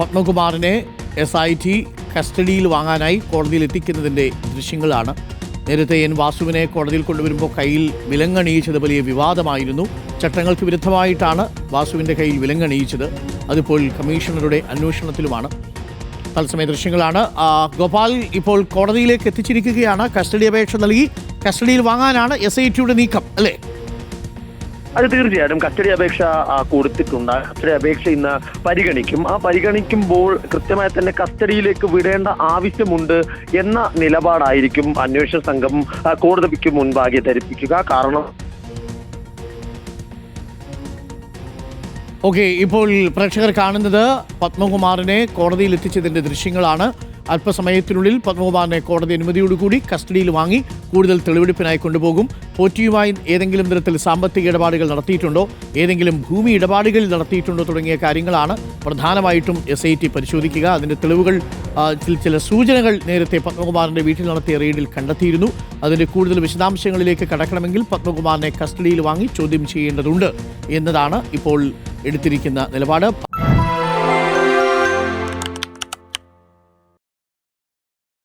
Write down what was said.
പത്മകുമാറിനെ SIT കസ്റ്റഡിയിൽ വാങ്ങാനായി കോടതിയിൽ എത്തിക്കുന്നതിൻ്റെ ദൃശ്യങ്ങളാണ്. നേരത്തെ എൻ വാസുവിനെ കോടതിയിൽ കൊണ്ടുവരുമ്പോൾ കയ്യിൽ വിലങ്ങണിയിച്ചത് വലിയ വിവാദമായിരുന്നു. ചട്ടങ്ങൾക്ക് വിരുദ്ധമായിട്ടാണ് വാസുവിൻ്റെ കയ്യിൽ വിലങ്ങണിയിച്ചത്. അതിപ്പോൾ കമ്മീഷണറുടെ അന്വേഷണത്തിലുമാണ്. തത്സമയ ദൃശ്യങ്ങളാണ്. ഗോപാൽ ഇപ്പോൾ കോടതിയിലേക്ക് എത്തിച്ചിരിക്കുകയാണ്. കസ്റ്റഡി അപേക്ഷ നൽകി കസ്റ്റഡിയിൽ വാങ്ങാനാണ് SITയുടെ നീക്കം, അല്ലേ? അത് തീർച്ചയായിട്ടും കസ്റ്റഡി അപേക്ഷ കൊടുത്തിട്ടുണ്ട്. കസ്റ്റഡി അപേക്ഷ ഇന്ന് പരിഗണിക്കും. പരിഗണിക്കുമ്പോൾ കൃത്യമായി തന്നെ കസ്റ്റഡിയിലേക്ക് വിടേണ്ട ആവശ്യമുണ്ട് എന്ന നിലപാടായിരിക്കും അന്വേഷണ സംഘം കോടതിക്ക് മുൻപാകെ ധരിപ്പിക്കുക. കാരണം ഇപ്പോൾ പ്രേക്ഷകർ കാണുന്നത് പത്മകുമാറിനെ കോടതിയിൽ എത്തിച്ചതിൻ്റെ ദൃശ്യങ്ങളാണ്. അല്പസമയത്തിനുള്ളിൽ പത്മകുമാറിനെ കോടതി അനുമതിയോടുകൂടി കസ്റ്റഡിയിൽ വാങ്ങി കൂടുതൽ തെളിവെടുപ്പിനായി കൊണ്ടുപോകും. പോറ്റിയുമായി ഏതെങ്കിലും തരത്തിൽ സാമ്പത്തിക ഇടപാടുകൾ നടത്തിയിട്ടുണ്ടോ, ഏതെങ്കിലും ഭൂമി ഇടപാടുകൾ നടത്തിയിട്ടുണ്ടോ തുടങ്ങിയ കാര്യങ്ങളാണ് പ്രധാനമായിട്ടും SIT പരിശോധിക്കുക. അതിൻ്റെ തെളിവുകൾ, ചില സൂചനകൾ നേരത്തെ പത്മകുമാറിൻ്റെ വീട്ടിൽ നടത്തിയ റെയ്ഡിൽ കണ്ടെത്തിയിരുന്നു. അതിൻ്റെ കൂടുതൽ വിശദാംശങ്ങളിലേക്ക് കടക്കണമെങ്കിൽ പത്മകുമാറിനെ കസ്റ്റഡിയിൽ വാങ്ങി ചോദ്യം ചെയ്യേണ്ടതുണ്ട് എന്നതാണ് ഇപ്പോൾ എടുത്തിരിക്കുന്ന നിലപാട്.